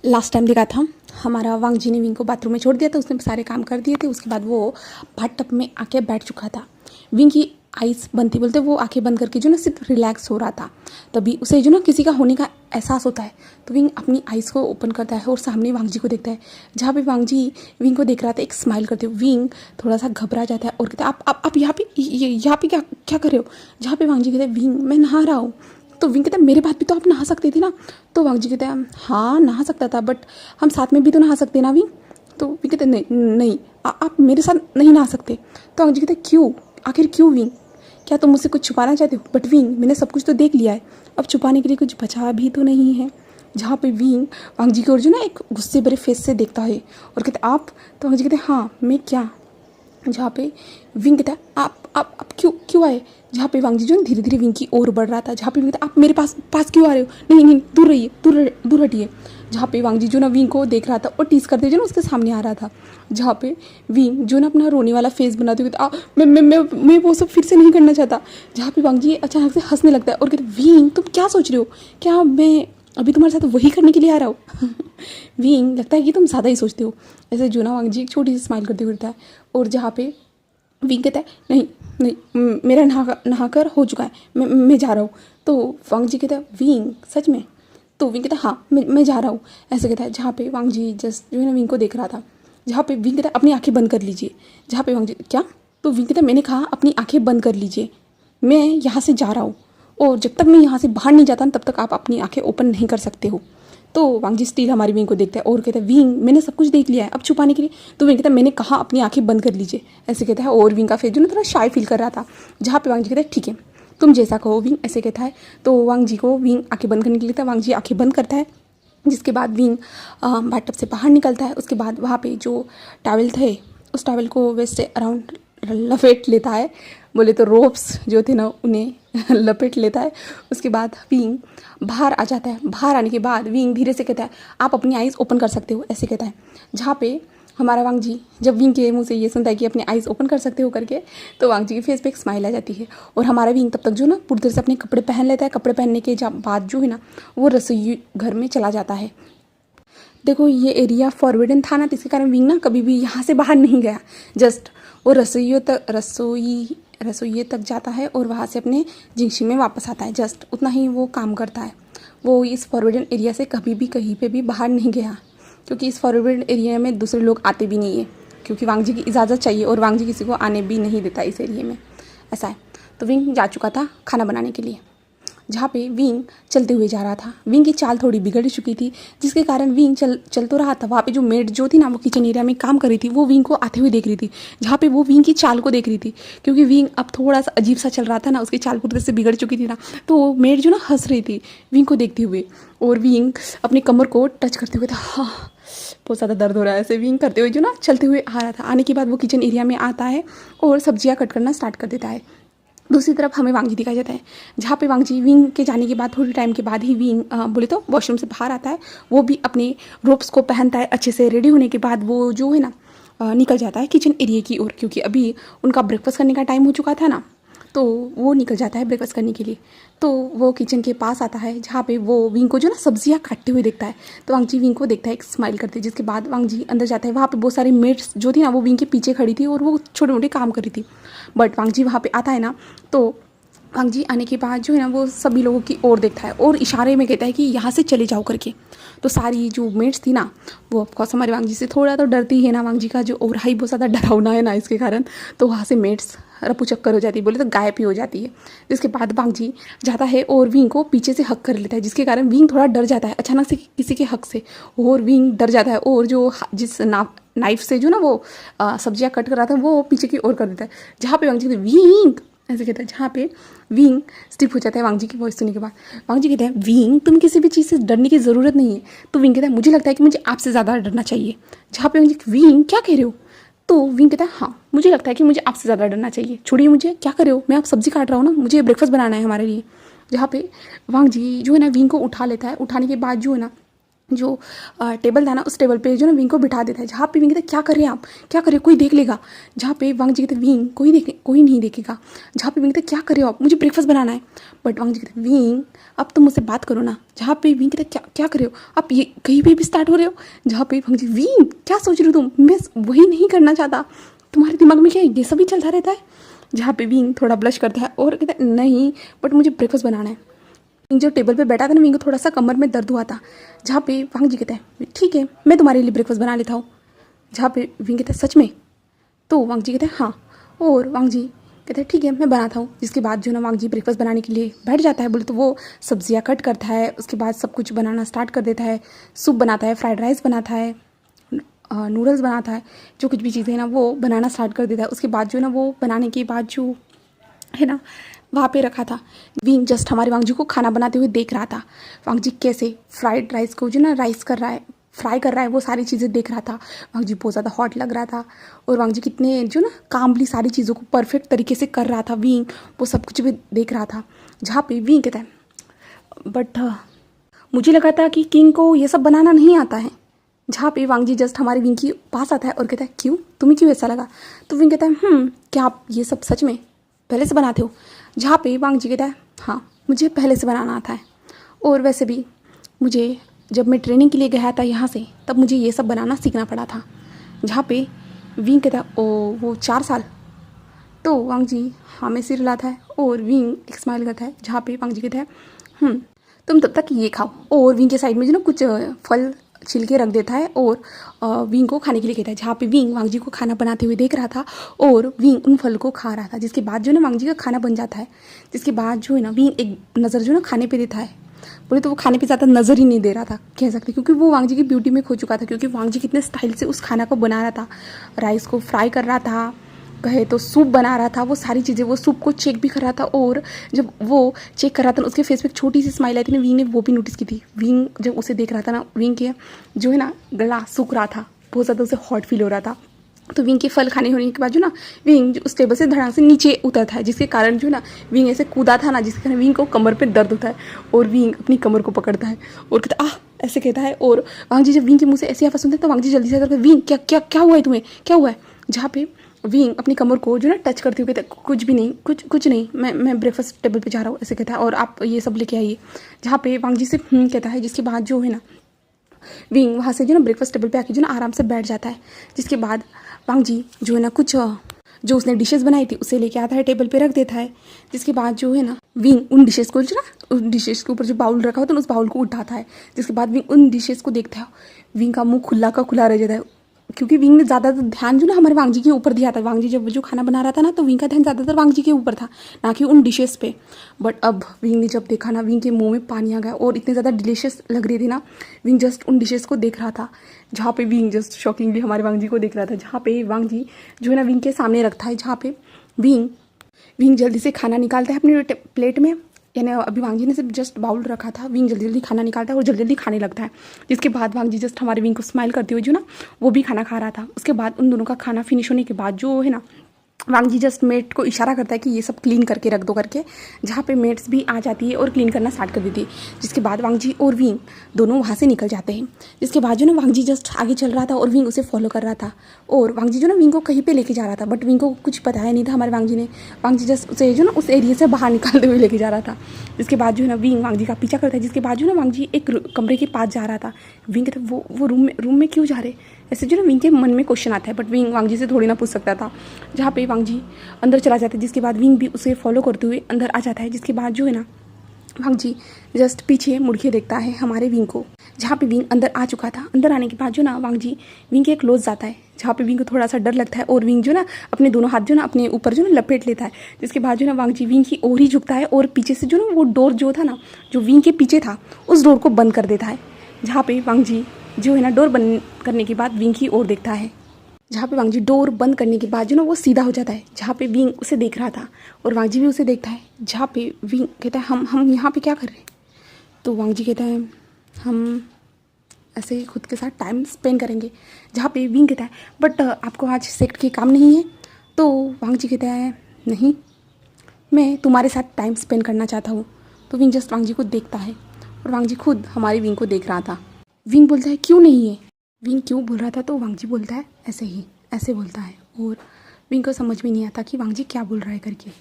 Last time देखा था हमारा वांग जी ने विंग को बाथरूम में छोड़ दिया था। उसने सारे काम कर दिए थे। उसके बाद वो बाथ टब में आके बैठ चुका था। विंग की आइज़ बंद थी, बोलते वो आंखें बंद करके जो ना सिर्फ रिलैक्स हो रहा था। तभी उसे जो ना किसी का होने का एहसास होता है, तो विंग अपनी आइज़ को ओपन करता है और सामने वांग जी को देखता है। जहाँ पे वांग जी विंग को देख रहा था, एक स्माइल करते हुए विंग थोड़ा सा घबरा जाता है और कहता है आप यहाँ पे क्या क्या कर रहे हो। जहाँ पे वांग जी कहते हैं विंग मैं नहा रहा हूँ। तो विंग कहता है मेरे बाद भी तो आप नहा सकती थी ना। तो वांग जी कहते हैं हाँ नहा सकता था, बट हम साथ में भी तो नहा सकते ना विंग। तो विंग कहते नहीं नहीं आप मेरे साथ नहीं नहा सकते। तो वांग जी कहते क्यों, आखिर क्यों विंग, क्या तुम मुझसे कुछ छुपाना चाहते हो। बट विंग मैंने सब कुछ तो देख लिया है, अब छुपाने के लिए कुछ बचा भी तो नहीं है। जहाँ पे विंग वांग जी की ओर जो ना एक गुस्से भरे फेस से देखता है और कहते आप। तो वांग जी कहते हाँ मैं क्या। जहाँ पे विंग कहता है आप क्यों क्यों आए। जहाँ पे वांग जी जो धीरे धीरे विंग की ओर बढ़ रहा था। जहाँ पे विंग कहता आप मेरे पास क्यों आ रहे हो, नहीं नहीं दूर रहिए, दूर हटिए। जहाँ पे वांग जी जो ना विंग को देख रहा था और टीज करते जो ना उसके सामने आ रहा था। जहाँ पे विंग जो ना अपना रोने वाला फेस बनाते हुए मैं वो सब फिर से नहीं करना चाहता। जहाँ पे वांग जी अचानक से हंसने लगता है और कहते विंग तुम क्या सोच रहे हो, क्या मैं अभी तुम्हारे साथ वही करने के लिए आ रहा हूँ। विंग लगता है कि तुम ज़्यादा ही सोचते हो। ऐसे जो ना वांग जी एक छोटी सी स्माइल करते हुए रहता है। और जहाँ पे विंग कहता है नहीं नहीं मेरा नहाकर हो चुका है, मैं जा रहा हूँ। तो वांग जी कहता है विंग सच में। तो विंग कहता है हाँ मैं जा रहा हूँ, ऐसे कहता है। जहाँ पे वांग जी जस्ट जो है ना विंग को देख रहा था। जहाँ पे विंग कहता है अपनी आंखें बंद कर लीजिए। जहाँ पे वांग जी क्या। तो विंग कहता है मैंने कहा अपनी आंखें बंद कर लीजिए, मैं यहाँ से जा रहा हूँ और जब तक मैं यहाँ से बाहर नहीं जाता तब तक आप अपनी आंखें ओपन नहीं कर सकते हो। तो वांग जी स्टिल हमारी विंग को देखता है और कहता है विंग मैंने सब कुछ देख लिया है, अब छुपाने के लिए। तो विंग कहता है मैंने कहा अपनी आंखें बंद कर लीजिए, ऐसे कहता है। और विंग का फेस जो ना थोड़ा शाय फील कर रहा था। जहाँ पे वांग जी कहता है ठीक है तुम जैसा कहो विंग, ऐसे कहता है। तो वांग जी को विंग आंखें बंद करने के लिए था। वांग जी आंखें बंद करता है, जिसके बाद विंग बाथटब से बाहर निकलता है। उसके बाद वहाँ पे जो टॉवल थे उस टॉवल को वैसे अराउंड लपेट लेता है, बोले तो रोप्स जो थे ना उन्हें लपेट लेता है। उसके बाद विंग बाहर आ जाता है। बाहर आने के बाद विंग धीरे से कहता है आप अपनी आइज़ ओपन कर सकते हो, ऐसे कहता है। जहाँ पे हमारा वांग जी जब विंग के मुंह से ये सुनता है कि अपनी आइज़ ओपन कर सकते हो करके, तो वांग जी के फेस पे एक स्माइल आ जाती है। और हमारा विंग तब तक जो ना पूरी तरह से अपने कपड़े पहन लेता है। कपड़े पहनने के बाद जो है ना वो रसोई घर में चला जाता है। देखो ये एरिया फॉरवर्डन था ना, तो इसके कारण विंग ना कभी भी यहाँ से बाहर नहीं गया। जस्ट वो रसोई तक जाता है और वहाँ से अपने जिंगशी में वापस आता है। जस्ट उतना ही वो काम करता है। वो इस फॉरवर्डन एरिया से कभी भी कहीं पे भी बाहर नहीं गया, क्योंकि इस फॉरवर्डन एरिया में दूसरे लोग आते भी नहीं है, क्योंकि वांग जी की इजाज़त चाहिए और वांग जी किसी को आने भी नहीं देता इस एरिया में, ऐसा है। तो विंग जा चुका था खाना बनाने के लिए। जहाँ पे विंग चलते हुए जा रहा था। विंग की चाल थोड़ी बिगड़ चुकी थी, जिसके कारण विंग चल तो रहा था। वहाँ पे जो मेड जो थी ना वो किचन एरिया में काम कर रही थी, वो विंग को आते हुए देख रही थी। जहाँ पे वो विंग की चाल को देख रही थी, क्योंकि विंग अब थोड़ा सा अजीब सा चल रहा था ना, उसकी चाल पूरी तरह से बिगड़ चुकी थी ना। तो मेड जो ना हंस रही थी विंग को देखते हुए, और विंग अपनी कमर को टच करते हुए था। हाँ बहुत ज़्यादा दर्द हो रहा है, ऐसे विंग करते हुए जो ना चलते हुए आ रहा था। आने के बाद वो किचन एरिया में आता है और सब्जियाँ कट करना स्टार्ट कर देता है। दूसरी तरफ हमें वांग जी दिखाया जाता है। जहाँ पे वांग जी विंग के जाने के बाद थोड़ी टाइम के बाद ही विंग बोले तो वॉशरूम से बाहर आता है। वो भी अपने रोब्स को पहनता है अच्छे से। रेडी होने के बाद वो जो है ना निकल जाता है किचन एरिया की ओर, क्योंकि अभी उनका ब्रेकफास्ट करने का टाइम हो चुका था ना, तो वो निकल जाता है ब्रेकफास्ट करने के लिए। तो वो किचन के पास आता है, जहाँ पे वो विंग को जो ना सब्जियाँ काटते हुए देखता है। तो वांग जी विंग को देखता है, एक स्माइल करते हैं। जिसके बाद वांग जी अंदर जाता है। वहाँ पे बहुत सारी मेड्स जो थी ना वो विंग के पीछे खड़ी थी और वो छोटे मोटे काम कर रही थी। बट वांग जी वहाँ पे आता है ना, तो वांग जी आने के बाद जो है ना वो सभी लोगों की ओर देखता है और इशारे में कहता है कि यहाँ से चले जाओ करके। तो सारी जो मेट्स थी ना वो ऑफकोर्स हमारे वांग जी से थोड़ा तो डरती है ना। वांग जी का जो ओवरा ही बहुत ज़्यादा डरावना है ना, इसके कारण तो वहाँ से मेट्स रपू चक्कर हो जाती है, बोले तो गायब ही हो जाती है। जिसके बाद वांग जी जाता है और विंग को पीछे से हक कर लेता है, जिसके कारण विंग थोड़ा डर जाता है अचानक से किसी के हक से, और विंग डर जाता है। और जो जिस नाइफ से जो ना वो सब्जियाँ कट कर रहा था वो पीछे की ओर कर देता है। जहाँ पे वांग जी विंग ऐसे कहता है। जहाँ पे विंग स्टिप हो जाता है वांग जी की वॉइस सुनने के बाद। वांग जी कहते हैं विंग तुम किसी भी चीज़ से डरने की ज़रूरत नहीं है। तो विंग कहता है मुझे लगता है कि मुझे आपसे ज़्यादा डरना चाहिए। जहाँ पे वांग जी विंग क्या कह रहे हो। तो विंग कहता है हाँ मुझे लगता है कि मुझे आपसे ज़्यादा डरना चाहिए, छोड़िए मुझे, क्या कर रहे हो, मैं आप सब्जी काट रहा हूँ ना, मुझे ब्रेकफास्ट बनाना है हमारे लिए। जहाँ पे वांग जी जो है ना विंग को उठा लेता है। उठाने के बाद जो है ना जो टेबल था ना उस टेबल पे जो ना विंग को बिठा देता है। जहाँ पे विंग कहता है क्या कर रहे हैं आप, क्या कर रहे हो, कोई देख लेगा। जहाँ पे वांग जी कहते हैं विंग कोई नहीं देखेगा। जहाँ पे विंग कहता है क्या कर रहे हो आप, मुझे ब्रेकफास्ट बनाना है। बट वांग जी कहते हैं विंग अब तुम मुझसे बात करो ना। जहाँ पे विंग कहते हैं क्या क्या कर रहे हो आप, ये कहीं भी स्टार्ट हो रहे हो। जहाँ पे वांग जी विंग क्या सोच रहे हो तुम, मैं वही नहीं करना चाहता, तुम्हारे दिमाग में क्या है ये सभी चलता रहता है। जहाँ पे विंग थोड़ा ब्लश करता है और कहता है नहीं बट मुझे ब्रेकफास्ट बनाना है। विंग जो टेबल पे बैठा था ना विंग को थोड़ा सा कमर में दर्द हुआ था। जहाँ पे वांग जी कहते हैं ठीक है मैं तुम्हारे लिए ब्रेकफास्ट बना लेता हूँ। जहाँ पे विंग कहता है सच में, तो वांग जी कहते हैं हाँ। और वांग जी कहते हैं ठीक है मैं बनाता हूँ। जिसके बाद जो ना वांग जी ब्रेकफास्ट बनाने के लिए बैठ जाता है। बोले तो वो सब्जियाँ कट करता है, उसके बाद सब कुछ बनाना स्टार्ट कर देता है। सूप बनाता है, फ्राइड राइस बनाता है, नूडल्स बनाता है, जो कुछ भी चीज़ें ना वो बनाना स्टार्ट कर देता है। उसके बाद जो ना वो बनाने के बाद जो है ना वहाँ पे रखा था, विंग जस्ट हमारे वांग जी को खाना बनाते हुए देख रहा था। वांग जी कैसे फ्राइड राइस को जो ना राइस कर रहा है, फ्राई कर रहा है, वो सारी चीज़ें देख रहा था। वांग जी बहुत ज़्यादा हॉट लग रहा था और वांग जी कितने जो ना कामली सारी चीज़ों को परफेक्ट तरीके से कर रहा था। विंग वो सब कुछ भी देख रहा था। जहाँ पे विंग कहता है बट मुझे लगा था कि किंग को ये सब बनाना नहीं आता है। जहाँ पे वांग जी जस्ट हमारे विंग के पास आता है और कहता है क्यों, तुम्हें क्यों ऐसा लगा। तो विंग कहता है क्या आप ये सब सच में पहले से बनाते हो। जहाँ पे वांग जी कहता है हाँ मुझे पहले से बनाना आता है, और वैसे भी मुझे जब मैं ट्रेनिंग के लिए गया था यहाँ से तब मुझे ये सब बनाना सीखना पड़ा था। जहाँ पे विंग कहता है ओ वो 4 साल। तो वांग जी हाँ में सिर हिलाता है और विंग एक स्माइल करता है। जहाँ पे वांग जी कहता है तुम तब तक ये खाओ, और विंग के साइड में जो ना कुछ फल छिलके रख देता है और विंग को खाने के लिए कहता है। जहाँ पे विंग वांग जी को खाना बनाते हुए देख रहा था और विंग उन फल को खा रहा था। जिसके बाद जो ना वांग जी का खाना बन जाता है। जिसके बाद जो है ना विंग एक नज़र जो ना खाने पे देता है। बोले तो वो खाने पे ज़्यादा नज़र ही नहीं दे रहा था कह सकते, क्योंकि वो वांग जी की ब्यूटी में खो चुका था। क्योंकि वांग जी कितने स्टाइल से उस खाना को बना रहा था, राइस को फ्राई कर रहा था, कहे तो सूप बना रहा था, वो सारी चीज़ें, वो सूप को चेक भी कर रहा था। और जब वो चेक कर रहा था उसके फेस पे एक छोटी सी स्माइल आई थी ना, विंग ने वो भी नोटिस की थी। विंग जब उसे देख रहा था ना, विंग के जो है ना गला सूख रहा था, बहुत ज़्यादा उसे हॉट फील हो रहा था। तो विंग के फल खाने होने के बाद जो ना विंग उस टेबल से धड़ाम से नीचे उतरता है। जिसके कारण जो ना विंग ऐसे कूदा था ना, जिसके कारण विंग को कमर पे दर्द होता है और विंग अपनी कमर को पकड़ता है और कहता ऐसे कहता है। और वांग जी जब विंग के मुँह से ऐसी आवाज़ सुनते हैं तो वांग जी जल्दी से कहते हैं विंग क्या क्या क्या हुआ है तुम्हें, क्या हुआ है। जहाँ पे विंग अपनी कमर को जो ना टच करते हुए कहता है कुछ भी नहीं, कुछ नहीं, मैं ब्रेकफास्ट टेबल पे जा रहा हूँ ऐसे कहता है, और आप ये सब लेके आइए। जहाँ पे वांग जी से कहता है। जिसके बाद जो है ना विंग वहाँ से जो ना ब्रेकफास्ट टेबल पे आके जो ना आराम से बैठ जाता है। जिसके बाद वांग जी जो है ना कुछ जो उसने डिशेस बनाई थी उसे लेके आता है, टेबल पे रख देता है। जिसके बाद जो है ना विंग उन डिशेस को जो ना उस डिशेस के ऊपर जो बाउल रखा होता है उस बाउल को उठाता है। जिसके बाद विंग उन डिशेस को देखता है, विंग का मुंह खुला का खुला रह जाता है। क्योंकि विंग ने ज़्यादातर ध्यान जो ना हमारे वांग जी के ऊपर दिया था। वांग जी जब जो खाना बना रहा था ना तो विंग का ध्यान ज़्यादातर वांग जी के ऊपर था, ना कि उन डिशेस पे। बट अब विंग ने जब देखा ना, विंग के मुंह में पानी आ गया और इतने ज़्यादा डिलीशियस लग रही थी ना, विंग जस्ट उन डिशेस को देख रहा था। जहाँ पे विंग जस्ट शॉकिंगली हमारे वांग जी को देख रहा था। जहाँ पे वांग जी जो है ना विंग के सामने रखता है। जहाँ पे विंग जल्दी से खाना निकालता है अपने प्लेट में, यानी अभी वांग जी ने सिर्फ जस्ट बाउल रखा था। विंग जल्दी जल्दी खाना निकालता है और जल्दी जल्दी खाने लगता है। जिसके बाद वांग जी जस्ट हमारे विंग को स्माइल करते हुए जो ना वो भी खाना खा रहा था। उसके बाद उन दोनों का खाना फिनिश होने के बाद जो है ना वांग जी जस्ट मेट को इशारा करता है कि ये सब क्लीन करके रख दो करके। जहाँ पे मेट्स भी आ जाती है और क्लीन करना स्टार्ट कर देती है। जिसके बाद वांग जी और विंग दोनों वहाँ से निकल जाते हैं। जिसके बाद जो ना वांग जी जस्ट आगे चल रहा था और विंग उसे फॉलो कर रहा था। और वांग जी जो ना विंग को कहीं पे लेके जा रहा था, बट विंग को कुछ बताया नहीं था हमारे वांग जी ने। वांग जी जस्ट उसे जो ना उस एरिया से बाहर निकालते हुए लेके जा रहा था। जिसके बाद जो है ना विंग वांग जी का पीछा करता है। जिसके बाद जो ना वांग जी एक कमरे के पास जा रहा था। विंग कहता है वो रूम में क्यों जा रहे, ऐसे जो ना विंग के मन में क्वेश्चन आता है। बट विंग वांग जी से थोड़ी ना पूछ सकता था। जहाँ पे वांग जी अंदर चला जाता है। जिसके बाद विंग भी उसे फॉलो करते हुए अंदर आ जाता है। जिसके बाद जो है ना वांग जी जस्ट पीछे मुड़ के देखता है हमारे विंग को। जहाँ पे विंग अंदर आ चुका था। अंदर आने के बाद जो ना वांग जी विंग के क्लोज जाता है। जहाँ पे विंग को थोड़ा सा डर लगता है और विंग जो ना अपने दोनों हाथ जो ना अपने ऊपर जो ना लपेट लेता है। जिसके बाद जो ना वांग जी विंग की ओर ही झुकता है और पीछे से जो ना वो डोर जो था ना जो विंग के पीछे था उस डोर को बंद कर देता है। जहाँ पे वांग जी जो है ना डोर बंद करने के बाद विंग की ओर देखता है। जहाँ पे वांग जी डोर बंद करने के बाद जो ना वो सीधा हो जाता है। जहाँ पे विंग उसे देख रहा था और वांग जी भी उसे देखता है। जहाँ पे विंग कहता है हम यहाँ पे क्या कर रहे हैं। तो वांग जी कहता है हम ऐसे खुद के साथ टाइम स्पेंड करेंगे। जहाँ पे विंग कहता है बट आपको आज सेक्ट के काम नहीं है। तो वांग जी कहता है नहीं, मैं तुम्हारे साथ टाइम स्पेंड करना चाहता हूँ। तो विंग जस्ट वांग जी को देखता है और वांग जी खुद हमारी विंग को देख रहा था। विंग बोलता है क्यों नहीं है। विंग क्यों बोल रहा था तो वांगजी बोलता है ऐसे ही, ऐसे बोलता है। और विंग को समझ में नहीं आता कि वांगजी क्या बोल रहा है करके।